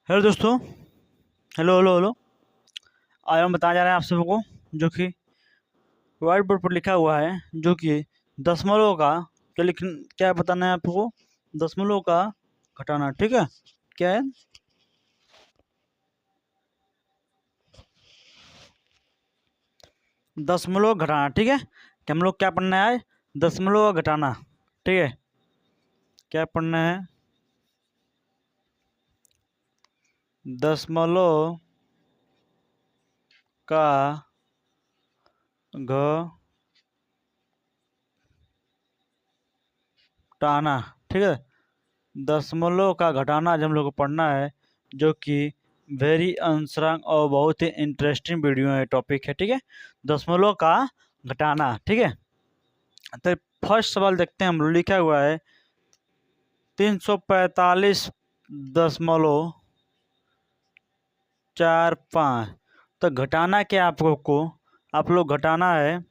Hello दोस्तों। Hello hello hello. आज हम बताने जा रहे हैं आप सबको जो कि व्हाइट बोर्ड पर लिखा हुआ है, जो कि दशमलव का क्या बताना है आपको। दशमलव का घटाना, ठीक है। क्या है? दशमलव घटाना, ठीक है। कि हम लोग क्या पढ़ना है? दशमलव का घटाना, ठीक है। क्या पढ़ना है? दशमलव का घटाना, ठीक है। दशमलव का घटाना आज हम लोग को पढ़ना है, जो कि वेरी आंसरिंग और बहुत ही इंटरेस्टिंग वीडियो है, टॉपिक है, ठीक है। दशमलव का घटाना, ठीक है। तो फर्स्ट सवाल देखते हैं हम लोग। लिखा हुआ है 345.45। तो घटाना क्या आप लोग घटाना है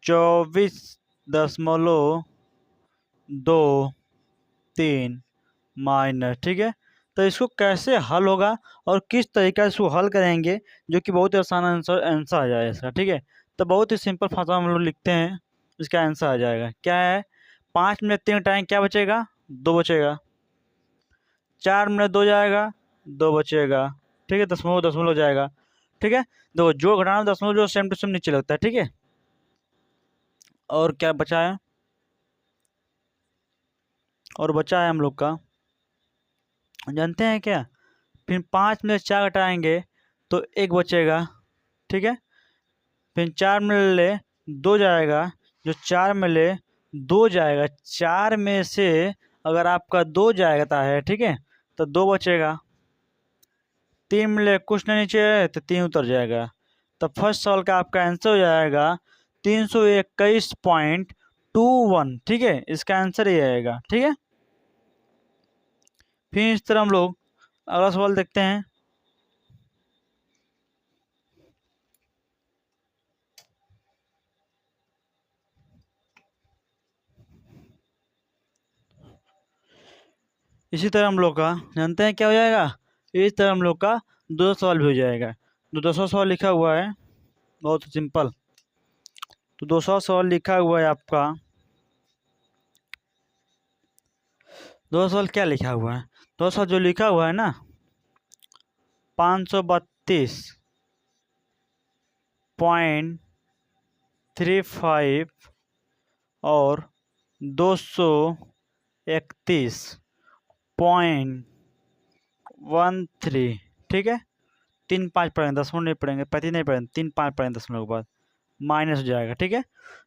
24.23 माइनस, ठीक है। तो इसको कैसे हल होगा और किस तरीके से इसको हल करेंगे, जो कि बहुत ही आसान आंसर आ जाएगा इसका, ठीक है। तो बहुत ही सिंपल फॉर्मूला हम लोग लिखते हैं, इसका आंसर आ जाएगा। क्या है? 5 में 3 घटाएं क्या बचेगा? 2 बचेगा। 4 में 2 जाएगा, 2 बचेगा, ठीक है। दशमलव दशमलव जाएगा, ठीक है। देखो, जो घटाना दशमलव जो सेम टू सेम नीचे लगता है, ठीक है। और क्या बचा है? और बचा है हम लोग का, जानते हैं क्या? फिर 5 में 4 घटाएंगे तो 1 बचेगा, ठीक है। फिर 4 में ले 2 जाएगा, जो 4 में ले 2 जाएगा। 4 में से अगर आपका 2 जाएगा है, ठीक है, तो 2 बचेगा। 3 में ले कुछ नहीं नीचे है तो 3 उतर जाएगा। तो फर्स्ट सवाल का आपका आंसर हो जाएगा 321.21, ठीक है। इसका आंसर ये आएगा, ठीक है। फिर इस तरह हम लोग अगला सवाल देखते हैं। इसी तरह हम लोग का जानते हैं क्या हो जाएगा। इस तरह हम लोग का दो सवाल भी हो जाएगा। तो दूसरा सवाल लिखा हुआ है बहुत सिंपल। तो दूसरा सवाल लिखा हुआ है आपका, दूसरा सवाल क्या लिखा हुआ है? दूसरा सवाल जो लिखा हुआ है ना, 532.35 और 231.13, ठीक है। 3 5 पढ़ेंगे, दशमलव नहीं पढ़ेंगे, 35 नहीं पढ़ेंगे, 3 5 पढ़ेंगे दशमलव के बाद। माइनस हो जाएगा, ठीक है।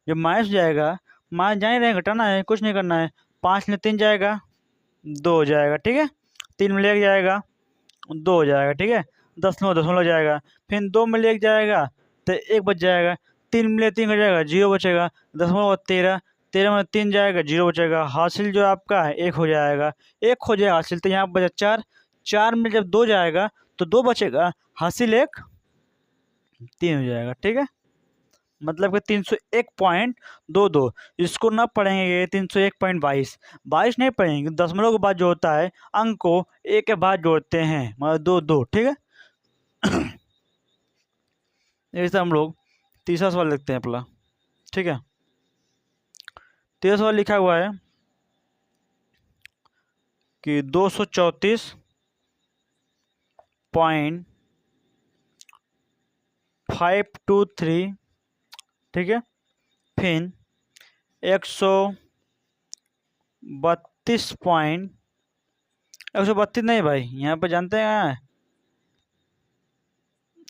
जब माइनस हो जाएगा, माइनस जान ही रहे, घटाना है, कुछ नहीं करना है। 5 में 3 जाएगा, 2 हो जाएगा, ठीक है। 3 में ले जाएगा, 2 हो जाएगा, ठीक है। दशमलव दशमलव जाएगा। फिर 2 में ले जाएगा तो 1 बच जाएगा। 3 में ले 3 हो जाएगा, 0 बचेगा। दशमलव 13, 13 में 3 जाएगा, 0 बचेगा। हासिल जो आपका है 1 हो जाएगा, 1 हो जाएगा हासिल। तो यहाँ बचा 4, 4 में जब 2 जाएगा तो 2 बचेगा, हासिल 1, 3 हो जाएगा, ठीक है। मतलब कि 301.22। इसको ना पढ़ेंगे 301.22, 22 नहीं पढ़ेंगे। दशमलव के बाद जो होता है अंक को एक के बाद जोड़ते हैं, मतलब 2 2, ठीक है। ऐसे हम लोग तीसरा सवाल लिखते हैं अपना, ठीक है। तीसरा सवाल लिखा हुआ है कि 234.523, ठीक है। फिर 132 नहीं भाई, यहाँ पे जानते हैं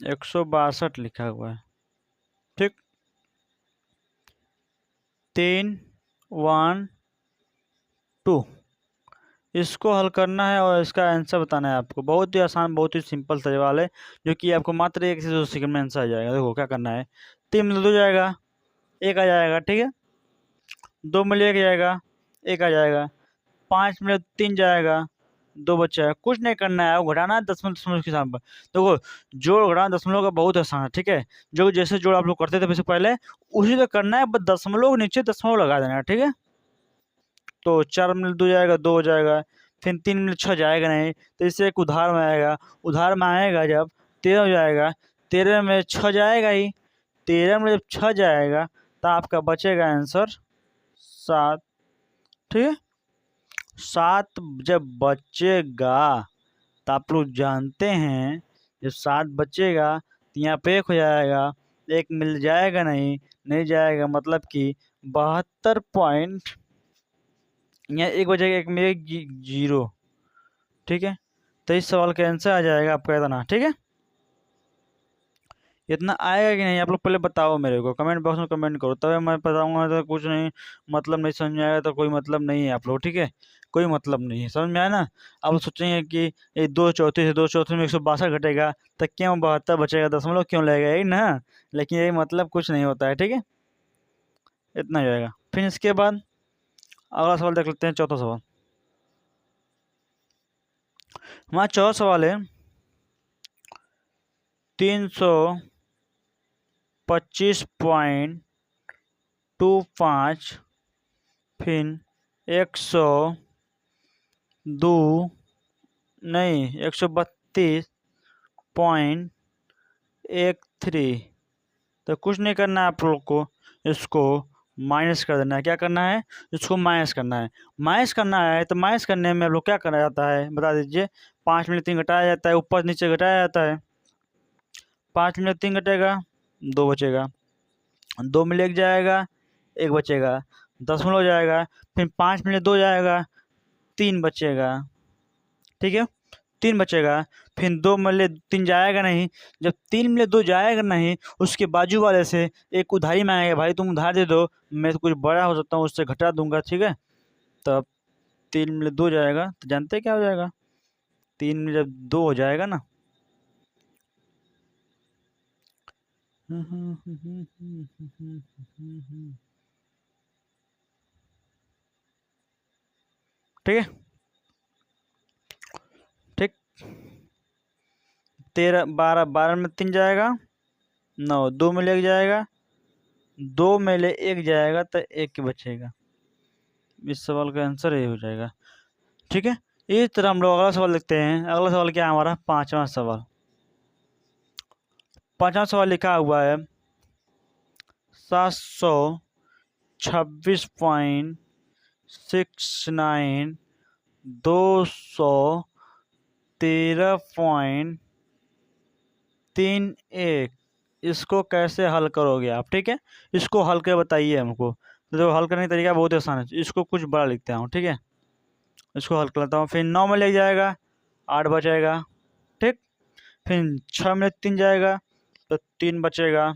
162 लिखा हुआ है, ठीक। 3 1 2, इसको हल करना है और इसका आंसर बताना है आपको। बहुत ही आसान, बहुत ही सिंपल सवाल है, जो कि आपको मात्र 1 से 2 सेकंड में आंसर आ जाएगा। देखो क्या करना है। 3 में 2 जाएगा, 1 आ जाएगा, ठीक है। 2 में 1 जाएगा, 1 आ जाएगा। 5 में 3 जाएगा, 2 बच्चा है। कुछ नहीं करना है, आपको घटाना है दशमलव दशमलव के साथ। देखो, जोड़ घटाना दशमलव का बहुत आसान है, ठीक है। जो जैसे जोड़ आप लोग करते थे वैसे पहले उसी को करना है, बस दशमलव नीचे दशमलव लगा देना है, ठीक है। तो 4 में 2 जाएगा, 2 हो जाएगा। फिर 3 में 6 जाएगा नहीं, तो इससे एक उधार में आएगा। उधार में आएगा जब 13 हो जाएगा, 13 में 6 जाएगा ही, 13 में जब 6 जाएगा तो आपका बचेगा आंसर 7। ठीक है, 7 जब बचेगा तो आप लोग जानते हैं जब 7 बचेगा तो यहाँ पे 1 हो जाएगा, 1 मिल जाएगा नहीं, नहीं जाएगा मतलब कि 72 पॉइंट, यहाँ 1 बचेगा, 1 में 1 0। ठीक है, तो इस सवाल का आंसर आ जाएगा आपका इतना। ठीक है, इतना आएगा कि नहीं आप लोग पहले बताओ मेरे को, कमेंट बॉक्स में कमेंट करो, तब मैं बताऊंगा। तो कुछ नहीं मतलब नहीं समझ में आएगा तो कोई मतलब नहीं है आप लोग। ठीक है, कोई मतलब नहीं है, समझ में आया ना। आप लोग सोचेंगे कि ये 2 चौथी से 2 चौथी में 162 घटेगा तो क्यों 72 बचेगा, दशमलव क्यों लगेगा, यही ना। लेकिन यही मतलब कुछ नहीं होता है। ठीक है, इतना हो जाएगा। फिर इसके बाद अगला सवाल देख लेते हैं, चौथा सवाल। हमारा चौथा सवाल है 325.25, फिर 102 नहीं 132.13। तो कुछ नहीं करना है आप लोग को, इसको माइनस कर देना है। क्या करना है, इसको माइनस करना है। माइनस करना है तो माइनस करने में आप लोग क्या करा जाता है बता दीजिए। 5 में 3 घटाया जाता है, ऊपर नीचे घटाया जाता है। 5 में 3 घटेगा, 2 बचेगा, 2 में 1 जाएगा, 1 बचेगा, दशमलव जाएगा, फिर 5 में 2 जाएगा, 3 बचेगा। ठीक है, 3 बचेगा, फिर 2 में 3 जाएगा नहीं, जब 3 में 2 जाएगा नहीं, उसके बाजू वाले से एक उधारी मांगेगा, भाई तुम उधार दे दो, मैं तो कुछ बड़ा हो सकता हूँ उससे घटा दूंगा। ठीक है, तब 3 में 2 जाएगा तो जानते हैं क्या हो जाएगा, 3 में जब 2 हो जाएगा ना, ठीक है, ठीक, 13 12, 12 में 3 जाएगा 9, 2 में 1 जाएगा, 2 में 1 जाएगा तो 1 बचेगा। इस सवाल का आंसर ये हो जाएगा। ठीक है, इस तरह हम लोग अगला सवाल लिखते हैं। अगला सवाल क्या है हमारा, पांचवा सवाल। पांचवा सवाल लिखा हुआ है 726.69, 213.31। इसको कैसे हल करोगे आप। ठीक है, इसको हल कर बताइए हमको। तो हल करने का तरीका बहुत आसान है, इसको कुछ बड़ा लिखते हूँ। ठीक है, इसको हल कर लेता हूँ। फिर 9 में ले जाएगा, 8 बचेगा। ठीक, फिर 6 में 3 जाएगा तो 3 बचेगा,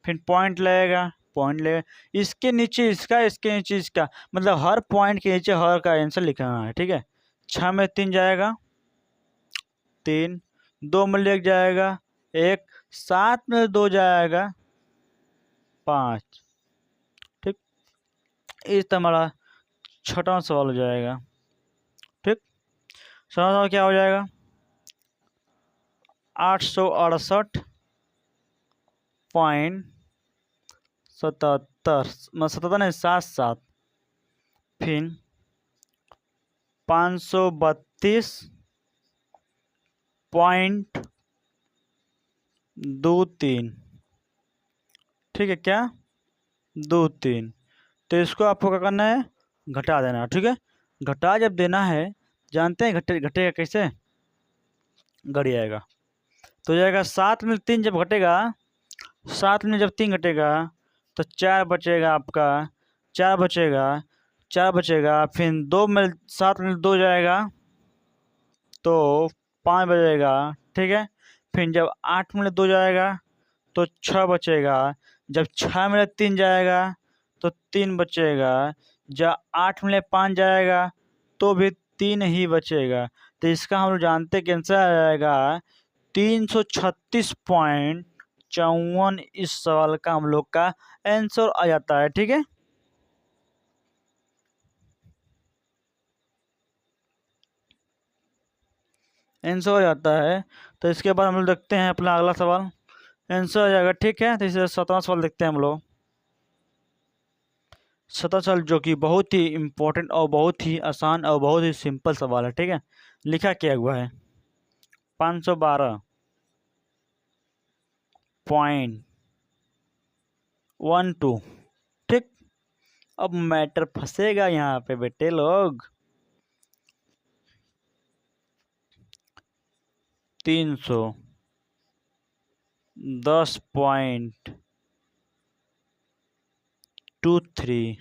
फिर पॉइंट लगेगा, पॉइंट लगेगा, इसके नीचे इसका, इसके नीचे इसका, मतलब हर पॉइंट के नीचे हर का आंसर लिखना है। ठीक है, 6 में 3 जाएगा 3, 2 में 1 जाएगा 1, 7 में 2 जाएगा 5। ठीक, इस तरह हमारा छठवां सवाल हो जाएगा। ठीक, छठवां सवाल क्या हो जाएगा, 868.77 नहीं 77, फिर 532.23। ठीक है, क्या 23। तो इसको आपको क्या करना है, घटा देना। ठीक है, घटा जब देना है, जानते हैं घटेगा कैसे, घट जाएगा तो जाएगा 7 में 3 जब घटेगा, 7 में जब 3 घटेगा तो 4 बचेगा आपका, 4 बचेगा, 4 बचेगा, फिर 2 में 7 में 2 जाएगा तो 5 बचेगा। ठीक है, फिर जब 8 में 2 जाएगा तो 6 बचेगा, जब 6 में 3 जाएगा तो 3 बचेगा, जब 8 में 5 जाएगा तो भी 3 ही बचेगा। तो इसका हम लोग जानते हैं कि आंसर आ जाएगा 336.54। इस सवाल का हम लोग का आंसर आ जाता है। ठीक है, आंसर हो जाता है। तो इसके बाद हम लोग देखते हैं अपना अगला सवाल, आंसर हो जाएगा। ठीक है, तो इसे 17वां सवाल देखते हैं हम लोग। सतह तल, जो कि बहुत ही इम्पोर्टेंट और बहुत ही आसान और बहुत ही सिंपल सवाल है। ठीक है, लिखा क्या हुआ है 512.12। ठीक, अब मैटर फंसेगा यहाँ पे बेटे लोग। 310.23।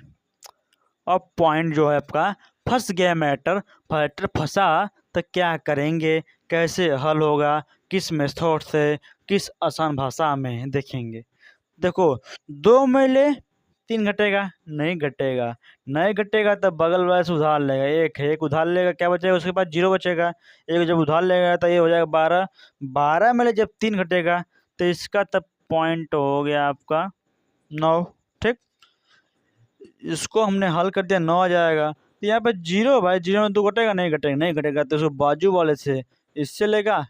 अब पॉइंट जो है आपका फंस गया, मैटर मैटर फंसा तो क्या करेंगे, कैसे हल होगा, किस मेथड से, किस आसान भाषा में देखेंगे। देखो, 2 में ले 3 घटेगा, नहीं घटेगा, नहीं घटेगा तो बगल वाले से उधार लेगा, एक है, एक उधार लेगा, क्या बचेगा उसके पास 0 बचेगा। एक जब उधार लेगा तो ये हो जाएगा 12, 12 में ले जब 3 घटेगा तो इसका तब पॉइंट हो गया आपका 9। ठीक, इसको हमने हल कर दिया, 9 आ जाएगा। तो यहाँ पे 0 भाई, 0 में 2 घटेगा, नहीं घटेगा, नहीं घटेगा तो इसको बाजू वाले से इससे लेगा,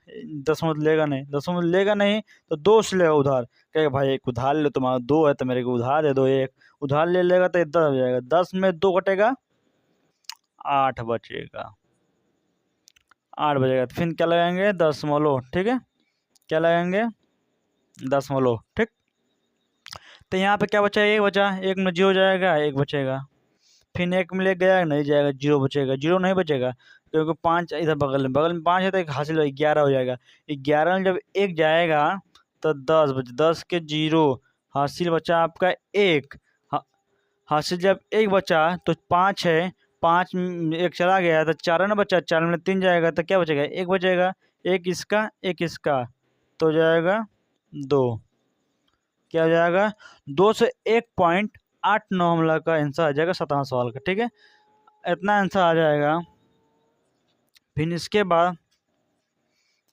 दशमलव लेगा नहीं, दशमलव लेगा नहीं तो 2 से लेगा उधार, कहेगा भाई एक उधार ले, तुम्हारा 2 है तो मेरे को उधार दे दो, एक उधार ले लेगा तो 10 हो जाएगा, 10 में 2 घटेगा, 8 बचेगा, 8 बचेगा तो फिर क्या लगाएंगे, दशमलव। ठीक है, क्या लगाएंगे, दशमलव। ठीक, तो यहाँ पे क्या बचा, एक बचा, एक में 0 जाएगा, एक बचेगा, फिर एक में ले गया, नहीं जाएगा, 0 बचेगा, 0 नहीं बचेगा क्योंकि 5 इधर बगल में 5 है तो एक हासिल 11 हो जाएगा, 11 में जब एक जाएगा तो 10 बचे, 10 के 0, हासिल बचा आपका एक, हासिल जब एक बचा तो 5 है, 5 में एक चला गया तो 4 ना बचा, 4 में 3 जाएगा तो क्या बचेगा, एक बचेगा, एक इसका एक इसका तो जाएगा 2, क्या हो जाएगा 2 से 1.89 हमला का आंसर आ जाएगा 17वां सवाल का। ठीक है, इतना आंसर आ जाएगा। फिर इसके बाद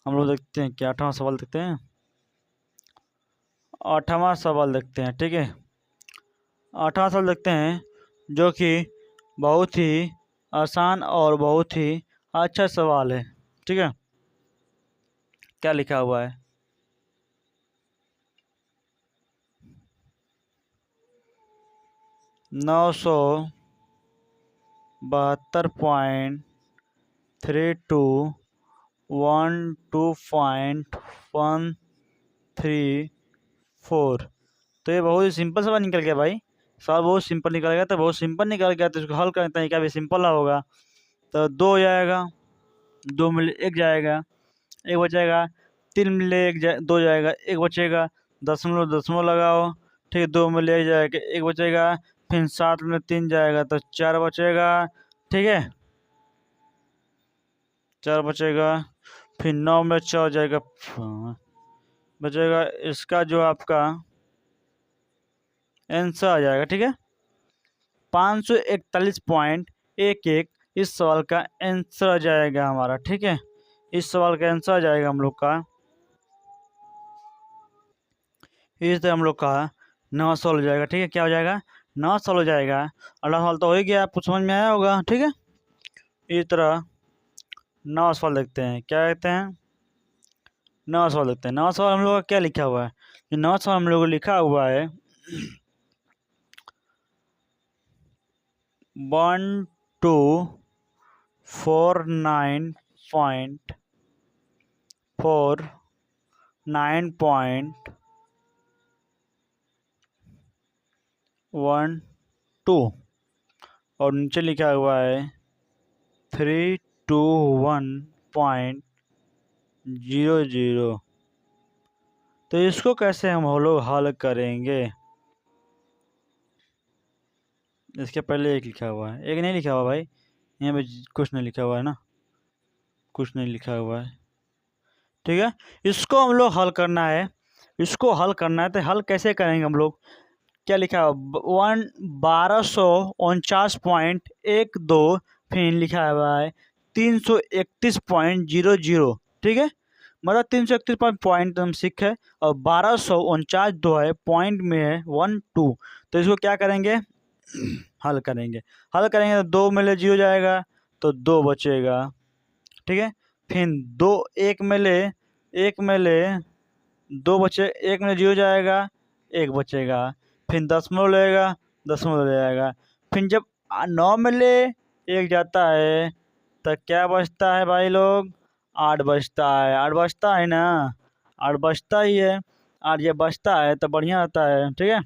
हम लोग देखते हैं क्या 8वां सवाल देखते हैं, 8वां सवाल देखते हैं। ठीक है, 8वां सवाल देखते हैं जो कि बहुत ही आसान और बहुत ही अच्छा सवाल है। ठीक है, क्या लिखा हुआ है, 972.3212.134। तो ये बहुत ही सिंपल सवाल निकल गया भाई, सवाल बहुत सिंपल निकल गया, तो बहुत सिंपल निकल गया तो इसको हल करने का तरीका भी सिंपल होगा। तो 2 जाएगा, 2 में 1 जाएगा, एक बचेगा, 3 में ले 2 जाएगा, एक बचेगा, दशमलव दशमलव लगाओ। ठीक है, 2 में ले जाएगा, एक बचेगा, फिर 7 में 3 जाएगा तो 4 बचेगा। ठीक है, 4 बचेगा, फिर 9 में 4 जाएगा, बचेगा इसका जो आपका आंसर आ जाएगा। ठीक है, 541.11 इस सवाल का आंसर आ जाएगा हमारा। ठीक है, इस सवाल का आंसर आ जाएगा हम लोग का, इस तरह हम लोग का 9 सवाल हो जाएगा। ठीक है, क्या हो जाएगा, 9 सवाल हो जाएगा। 18 सवाल तो हो ही गया, आपको समझ में आया होगा। ठीक है, इस तरह 9 सवाल देखते हैं, क्या कहते हैं, 9 सवाल देखते हैं। 9 सवाल हम लोग का क्या लिखा हुआ है, 9 सवाल हम लोग को लिखा हुआ है 1249.12 और नीचे लिखा हुआ है 321.00। तो इसको कैसे हम लोग हल करेंगे, इसके पहले एक लिखा हुआ है, एक नहीं लिखा हुआ भाई, यहाँ पे कुछ नहीं लिखा हुआ है ना, कुछ नहीं लिखा हुआ है। ठीक है, इसको हम लोग हल करना है, इसको हल करना है तो हल कैसे करेंगे हम लोग, क्या लिखा है 1249.12, फिर लिखा हुआ है 331.00। ठीक है, मतलब 331 पॉइंट हम सीखे और 1249 दो है, पॉइंट में है 12, तो इसको क्या करेंगे हल करेंगे, हल करेंगे तो 2 में ले 0 जाएगा तो 2 बचेगा। ठीक है, फिर 2 1 में ले, 1 में ले 2 बचे, 1 में 0 जाएगा, 1 बचेगा, फिर दशमलव लेगा, दशमलव ले जाएगा, फिर जब 9 में ले 1 जाता है तो क्या बचता है भाई लोग? 8 बचता है। 8 बचता है ना, 8 बचता ही है। 8 जब बचता है तो बढ़िया रहता है, ठीक है।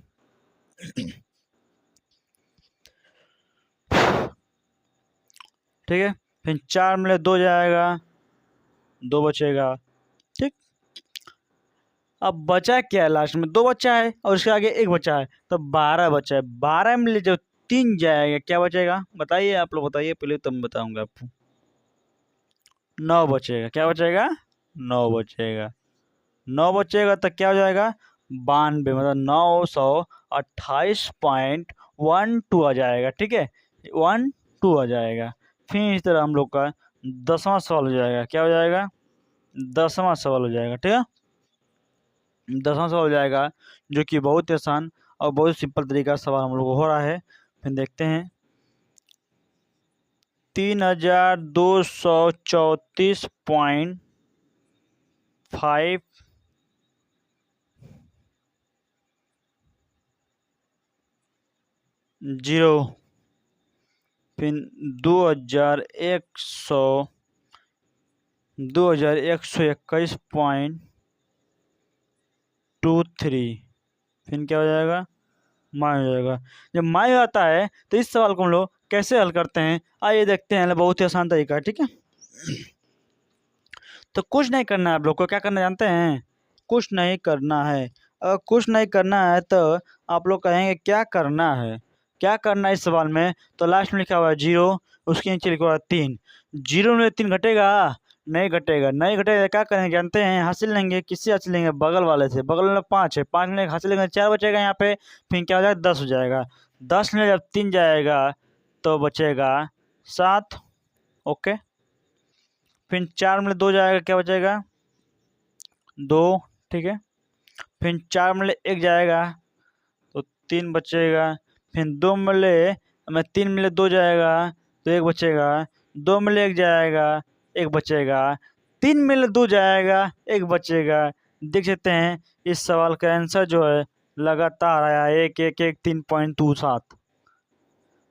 ठीक है, फिर 4 में ले 2 जाएगा, 2 बचेगा, ठीक। अब बचा क्या है? लास्ट में 2 बचा है और उसके आगे 1 बचा है, तो 12 बचा है। 12 में ले जो 3 जाएगा क्या बचेगा? बताइए, आप लोग बताइए पहले, तब बताऊंगा आपको। 9 बचेगा। क्या बचेगा? 9 बचेगा। 9 बचेगा तो क्या हो जाएगा? 92, मतलब 928.12 आ जाएगा, ठीक है। 12 आ जाएगा। फिर इस तरह हम लोग का 10वां सवाल हो जाएगा। क्या हो जाएगा? 10वां सवाल हो जाएगा, ठीक है। 10वां सवाल हो जाएगा, जो कि बहुत ही आसान और बहुत सिंपल तरीका सवाल हम लोग को हो रहा है। फिर देखते हैं। 3234.5 जीरो, फिर 2121.23, फिर क्या हो जाएगा? माय हो जाएगा। जब माय आता है तो इस सवाल को हम लोग कैसे हल करते हैं, आइए देखते हैं। बहुत ही आसान तरीका है, ठीक है। तो कुछ नहीं करना है, आप लोग को क्या करना जानते हैं? कुछ नहीं करना है। अगर कुछ नहीं करना है तो आप लोग कहेंगे क्या करना है, क्या करना है इस सवाल में? तो लास्ट में लिखा हुआ है 0, उसके नीचे लिखा हुआ है 3। 0 में 3 घटेगा? नहीं घटेगा। नहीं घटेगा क्या करेंगे जानते हैं? हासिल लेंगे। किससे हासिल लेंगे? बगल वाले से। बगल में 5 है, 5 में हासिल लेंगे, 4 बचेगा यहाँ पे। फिर क्या हो जाएगा? 10 हो जाएगा। 10 में जब 3 जाएगा तो बचेगा 7, ओके। फिर 4 में 2 जाएगा, क्या बचेगा? 2, ठीक है। फिर 4 में 1 जाएगा तो 3 बचेगा। फिर 2 में 3 में 2 जाएगा तो 1 बचेगा। 2 में 1 जाएगा, 1 बचेगा। 3 में 2 जाएगा, 1 बचेगा। देख सकते हैं इस सवाल का आंसर जो है लगातार आया, 1 1 1 3.27,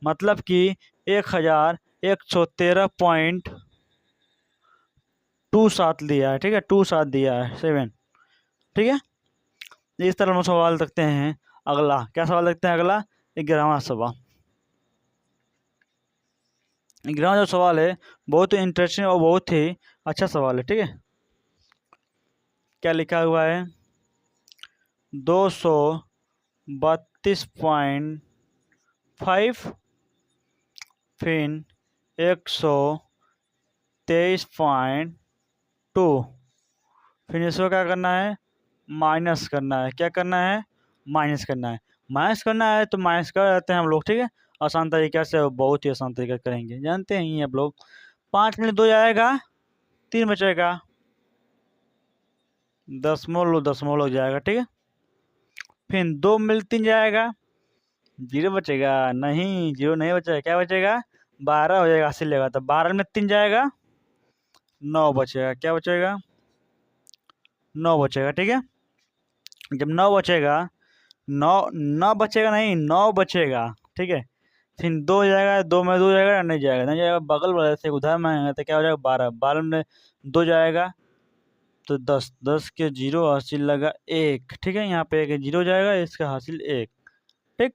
मतलब कि 1113.27 दिया है, ठीक है। 27 दिया है, 7, ठीक है। इस तरह हम सवाल रखते हैं। अगला क्या सवाल देखते हैं? अगला 11वां सवाल। 11वां जो सवाल है बहुत ही इंटरेस्टिंग और बहुत ही अच्छा सवाल है, ठीक है। क्या लिखा हुआ है? 232.5, फिर 123.2, फिर इसको क्या करना है? माइनस करना है। क्या करना है? माइनस करना है। माइनस करना है तो माइनस कर देते हैं हम लोग, ठीक है। आसान तरीका से, बहुत ही आसान तरीका करेंगे, जानते हैं आप लोग। 5 में 2 जाएगा, 3 बचेगा, दशमलव हो जाएगा, ठीक है। फिर 2 में 3 जाएगा, 0 बचेगा। नहीं, 0 नहीं बचेगा। क्या बचेगा? 12 हो जाएगा, 80 लेगा तो 12 में 3 जाएगा, 9 बचेगा। क्या बचेगा? 9 बचेगा, ठीक है। जब 9 बचेगा, 9 बचेगा नहीं, 9 बचेगा, ठीक है। फिर 2 जाएगा, 2 में 2 जाएगा, नहीं जाएगा। नहीं जाएगा, बगल वाले से उधर मांगेगा तो क्या हो जाएगा? 12। 12 में 2 जाएगा तो 10। 10 के 0 हासिल लगा 1, ठीक है। यहाँ पे एक 0 जाएगा, इसका हासिल 1, ठीक।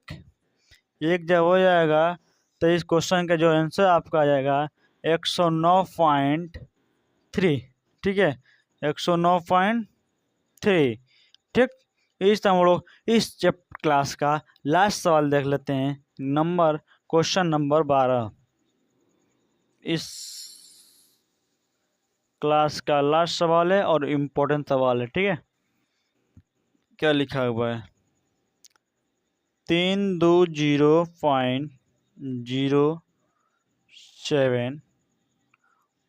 1 जब हो जाएगा तो इस क्वेश्चन का जो आंसर आपका आ जाएगा 109.3, ठीक है। 109.3, ठीक। इस तरह हम लोग इस क्लास का लास्ट सवाल देख लेते हैं। क्वेश्चन नंबर 12 इस क्लास का लास्ट सवाल है और इम्पोर्टेंट सवाल है, ठीक है। क्या लिखा हुआ है? 320.07,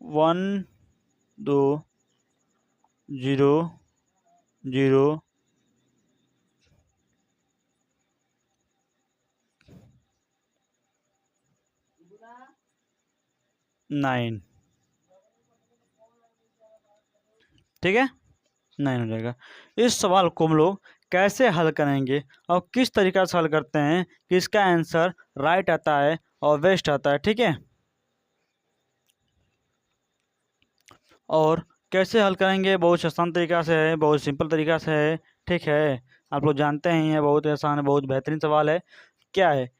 12009, ठीक है। 9 हो जाएगा। इस सवाल को हम लोग कैसे हल करेंगे और किस तरीक़ा से हल करते हैं कि इसका आंसर राइट आता है और वेस्ट आता है, ठीक है। और कैसे हल करेंगे, बहुत आसान तरीक़ा से है, बहुत सिंपल तरीक़ा से है, ठीक है। आप लोग जानते ही हैं, बहुत आसान है, बहुत बेहतरीन सवाल है। क्या है,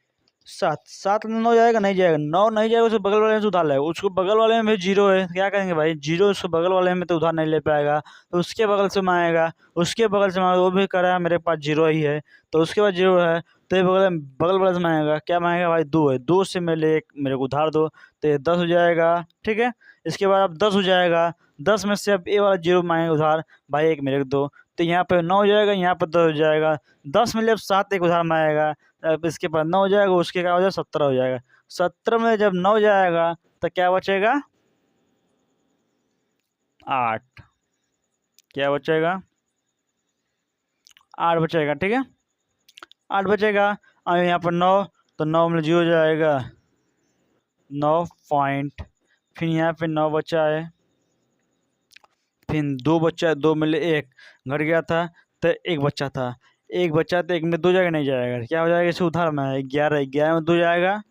7 7 में 9 जाएगा, नहीं जाएगा, 9 नहीं जाएगा, उसे बगल वाले में से उधार लेगा, उसको बगल वाले में भी 0 है, क्या करेंगे भाई, 0 उसको बगल वाले में तो उधार नहीं ले पाएगा, तो उसके बगल से मांगेगा, उसके बगल से मांगेगा, वो भी कर रहा है मेरे पास 0 ही है, तो उसके पास 0 है, तो ये बगल वाले से मांगेगा, क्या मांगेगा भाई, 2 है, 2 से मेरे को उधार दो, तो ये 10 हो जाएगा, ठीक है। इसके बाद अब 10 हो जाएगा, 10 में से अब ये वाला 0 मांगेगा उधार, भाई एक मेरे को दो, तो यहाँ पे 9 हो जाएगा, यहाँ पर 10 हो जाएगा, 10 में जब 7 एक उधार मांगेगा, अब इसके बाद 9 हो जाएगा, उसके क्या हो जाएगा, 17 हो जाएगा, 17 में जब 9 जाएगा तो क्या बचेगा, 8, क्या बचेगा, 8 बचेगा, ठीक है, 8 बचेगा। और यहाँ पर 9, तो 9 में 0 जाएगा, 9 पॉइंट, फिर यहाँ पे 9 बचा है, फिर 2 बचा है, 2 में 1 घट गया था, तो 1 बचा था, 1 बचा तो 1 में 2 जाएगा, नहीं जाएगा, क्या हो जाएगा, इसे उधार में 11, 11 में 2 जाएगा,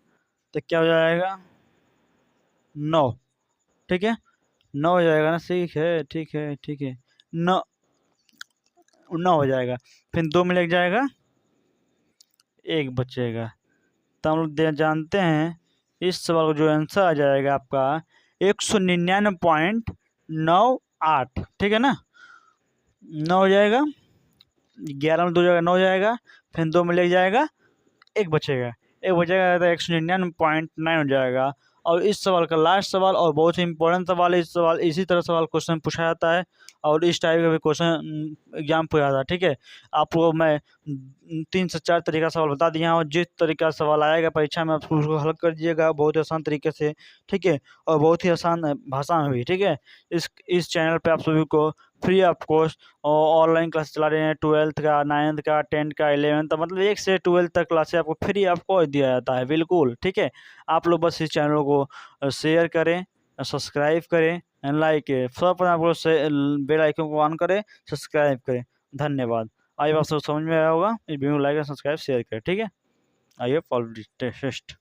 तो क्या हो जाएगा, 9, ठीक है, 9 हो जाएगा ना, ठीक है, ठीक है, ठीक है, 9 9 हो जाएगा, फिर 2 में लग जाएगा, 1 बचेगा, तो हम लोग जानते हैं इस सवाल का जो आंसर आ जाएगा आपका 199.98, ठीक है ना, 9 हो जाएगा, 11 में 2 जाएगा, 9 हो जाएगा, फिर 2 में लग जाएगा, 1 बचेगा, 1 बचेगा तो 199.9 हो जाएगा। और इस सवाल का लास्ट सवाल और बहुत ही इंपॉर्टेंट सवाल है, इसी तरह सवाल क्वेश्चन पूछा जाता है और इस टाइप का भी क्वेश्चन एग्जाम पूछा जाता है, ठीक है। आपको मैं 3 से 4 तरीका सवाल बता दिया हूँ, जिस तरीका से सवाल आएगा परीक्षा में आप उसको हल कर दीजिएगा बहुत ही आसान तरीके से, ठीक है, और बहुत ही आसान भाषा में भी, ठीक है। इस चैनल पे आप सभी को फ्री ऑफ कॉस्ट और ऑनलाइन क्लास चला रहे हैं, 12th का, 9th का, 10th का, 11th, मतलब 1 से 12th तक क्लासेस आपको फ्री ऑफ कॉस्ट दिया जाता है, बिल्कुल, ठीक है। आप लोग बस इस चैनल को शेयर करें, सब्सक्राइब करें, लाइक करें, सर्वप्रथम आप लोग से बेल आइकन को ऑन करें, सब्सक्राइब करें, धन्यवाद। आई बात सब समझ में आया होगा, इस वीडियो को लाइक सब्सक्राइब शेयर करें, ठीक है। आइए फॉलो टेस्ट।